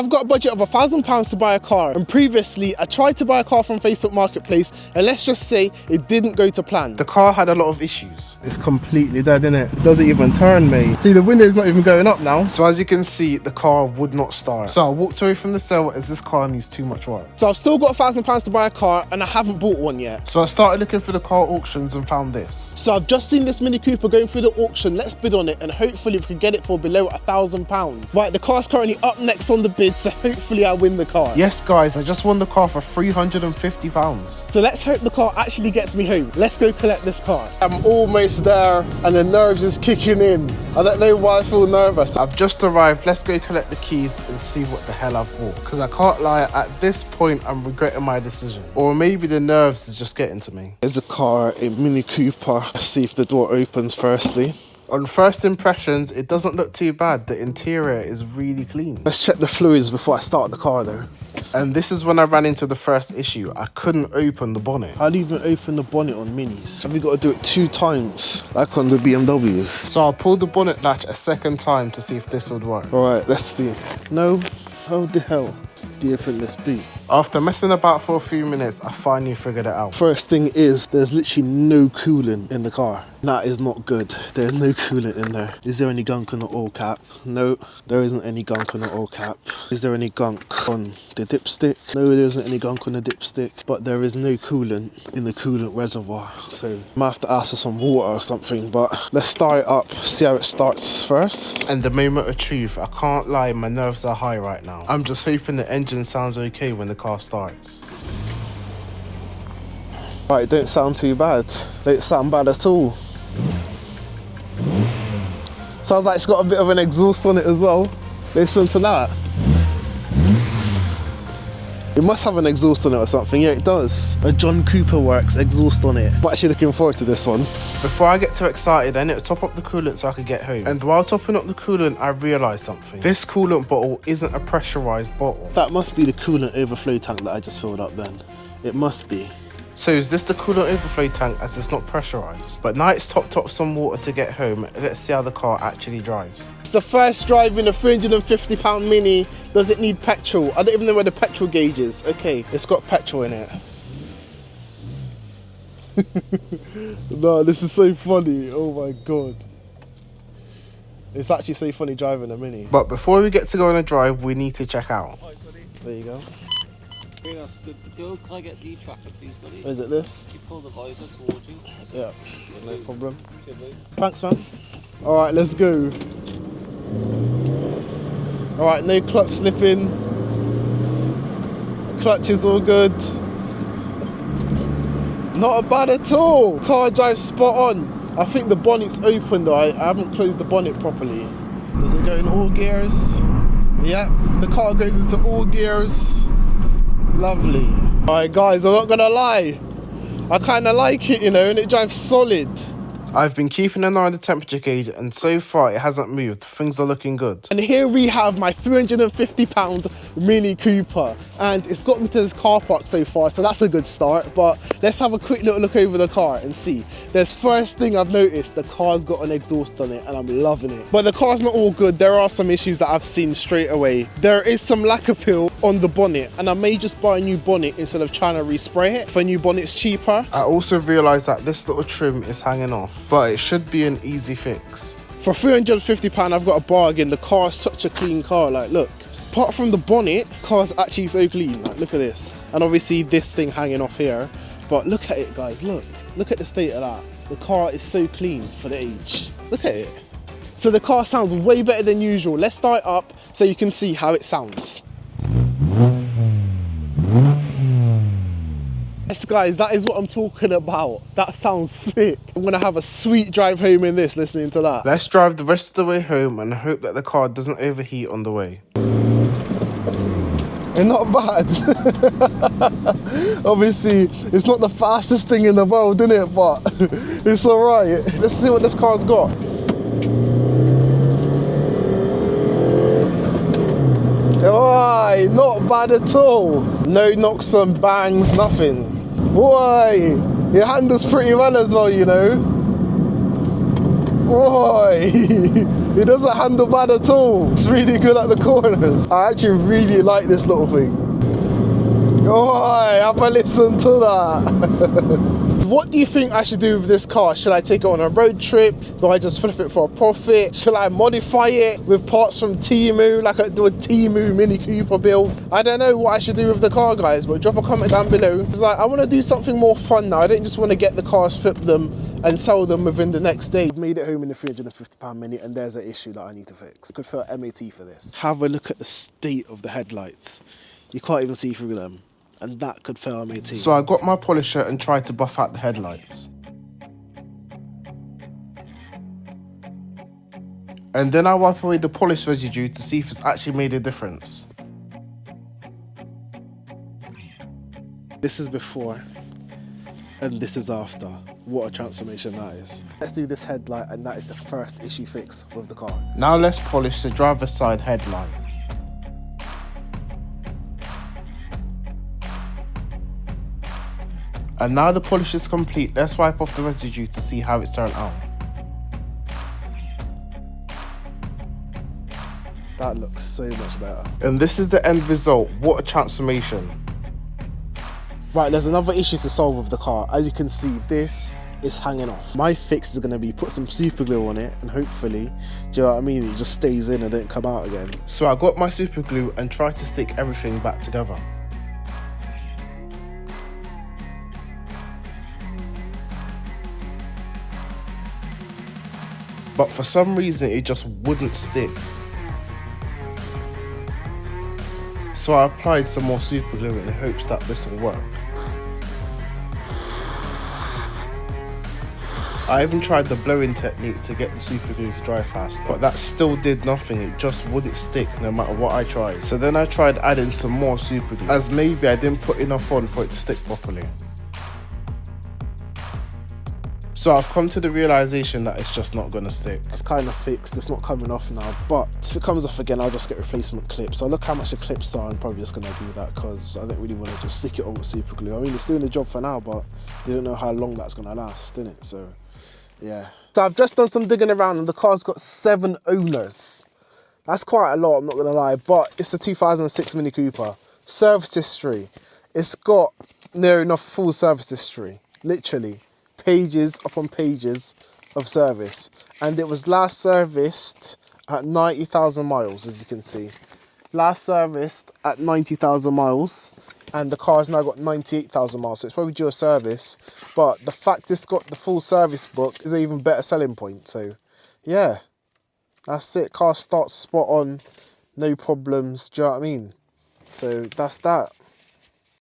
I've got a budget of £1,000 to buy a car, and previously I tried to buy a car from Facebook Marketplace, and let's just say it didn't go to plan. The car had a lot of issues. It's completely dead, isn't it? It doesn't even turn, mate. See, the window's not even going up now. So as you can see, the car would not start. So I walked away from the sale as this car needs too much work. So I've still got £1,000 to buy a car, and I haven't bought one yet. So I started looking for the car auctions and found this. So I've just seen this Mini Cooper going through the auction. Let's bid on it, and hopefully we can get it for below £1,000. Right, the car's currently up next on the bid, so hopefully I win the car. Yes guys, I just won the car for £350. So let's hope the car actually gets me home. Let's go collect this car. I'm almost there, and the nerves is kicking in. I don't know why I feel nervous. I've just arrived. Let's go collect the keys and see what the hell I've bought. Because I can't lie, at this point I'm regretting my decision. Or maybe the nerves is just getting to me. There's a car, a Mini Cooper. Let's see if the door opens firstly. On first impressions, it doesn't look too bad. The interior is really clean. Let's check the fluids before I start the car though. And this is when I ran into the first issue. I couldn't open the bonnet. How do you even open the bonnet on Minis? Have you got to do it 2 times, like on the BMWs? So I pulled the bonnet latch a second time to see if this would work. All right, let's see. No, how the hell do you think this be? After messing about for a few minutes, I finally figured it out. First thing is, there's literally no coolant in the car. That is not good. There's no coolant in there. Is there any gunk on the oil cap? No, there isn't any gunk on the oil cap. Is there any gunk on the dipstick? No, there isn't any gunk on the dipstick, but there is no coolant in the coolant reservoir. So I might have to ask for some water or something, but let's start it up, see how it starts first. And the moment of truth, I can't lie, my nerves are high right now. I'm just hoping the engine sounds okay when the car starts. Right, it don't sound too bad. Don't sound bad at all. Sounds like it's got a bit of an exhaust on it as well. Listen to that. It must have an exhaust on it or something. Yeah, it does. A John Cooper Works exhaust on it. I'm actually looking forward to this one. Before I get too excited, I need to top up the coolant so I could get home. And while topping up the coolant, I realised something. This coolant bottle isn't a pressurised bottle. That must be the coolant overflow tank that I just filled up then. It must be. So is this the coolant overflow tank as it's not pressurised? But now it's topped up some water to get home. Let's see how the car actually drives. It's the first drive in a £350 Mini. Does it need petrol? I don't even know where the petrol gauge is. Okay, it's got petrol in it. No, this is so funny. Oh my God. It's actually so funny driving a Mini. But before we get to go on a drive, we need to check out. There you go. Okay, that's good to do. Can I get the tracker, please, buddy? Is it this? You pull the visor towards you. Yeah, no problem. Good, mate. Thanks, man. All right, let's go. All right, no clutch slipping. Clutch is all good. Not bad at all. Car drives spot on. I think the bonnet's open though. I haven't closed the bonnet properly. Does it go in all gears? Yeah, the car goes into all gears. Lovely. Alright guys, I'm not gonna lie, I kinda like it, you know, and it drives solid. I've been keeping an eye on the temperature gauge and so far it hasn't moved. Things are looking good. And here we have my £350 Mini Cooper, and it's got me to this car park so far, so that's a good start. But let's have a quick little look over the car and see. There's first thing I've noticed, the car's got an exhaust on it and I'm loving it. But the car's not all good. There are some issues that I've seen straight away. There is some lacquer peel on the bonnet, and I may just buy a new bonnet instead of trying to respray it. For a new bonnet's cheaper. I also realised that this little trim is hanging off, but it should be an easy fix. For £350 I've got a bargain. The car is such a clean car, like look. Apart from the bonnet, car's actually so clean, like look at this. And obviously this thing hanging off here, but look at it guys, look at the state of that. The car is so clean for the age. Look at it. So the car sounds way better than usual. Let's start it up so you can see how it sounds. Yes guys, that is what I'm talking about. That sounds sick. I'm gonna have a sweet drive home in this, listening to that. Let's drive the rest of the way home and hope that the car doesn't overheat on the way. They're not bad. Obviously, it's not the fastest thing in the world, is it? But it's all right. Let's see what this car's got. Why? Not bad at all. No knocks and bangs, nothing. Why? It handles pretty well as well, you know. Boy, it doesn't handle bad at all. It's really good at the corners. I actually really like this little thing. Boy, have a listen to that. What do you think I should do with this car? Should I take it on a road trip? Do I just flip it for a profit? Should I modify it with parts from Temu, like I do a Temu Mini Cooper build? I don't know what I should do with the car, guys, but drop a comment down below. It's like, I want to do something more fun now. I don't just want to get the cars, flip them and sell them within the next day. I've made it home in the £350 Mini and there's an issue that I need to fix. Could feel MAT for this. Have a look at the state of the headlights. You can't even see through them. And that could fail MAT. So I got my polisher and tried to buff out the headlights. And then I wipe away the polish residue to see if it's actually made a difference. This is before and this is after. What a transformation that is. Let's do this headlight and that is the first issue fix with the car. Now let's polish the driver's side headlight. And now the polish is complete, let's wipe off the residue to see how it's turned out. That looks so much better. And this is the end result. What a transformation. Right, there's another issue to solve with the car. As you can see, this is hanging off. My fix is going to be put some super glue on it and hopefully, do you know what I mean, it just stays in and don't come out again. So I got my super glue and tried to stick everything back together. But for some reason it just wouldn't stick. So I applied some more super glue in hopes that this will work. I even tried the blowing technique to get the super glue to dry fast, but that still did nothing. It just wouldn't stick no matter what I tried. So then I tried adding some more super glue, as maybe I didn't put enough on for it to stick properly. So I've come to the realization that it's just not gonna stick. It's kind of fixed, it's not coming off now, but if it comes off again, I'll just get replacement clips. I'll look how much the clips are and probably just gonna do that because I don't really want to just stick it on with super glue. I mean, it's doing the job for now, but you don't know how long that's gonna last, innit? So, yeah. So I've just done some digging around and the car's got 7 owners. That's quite a lot, I'm not gonna lie, but it's a 2006 Mini Cooper. Service history. It's got near enough full service history, literally. Pages upon pages of service, and it was last serviced at 90,000 miles, as you can see. Last serviced at 90,000 miles, and the car's now got 98,000 miles, so it's probably due a service. But the fact it's got the full service book is an even better selling point. So, yeah, that's it. Car starts spot on, no problems. Do you know what I mean? So that's that.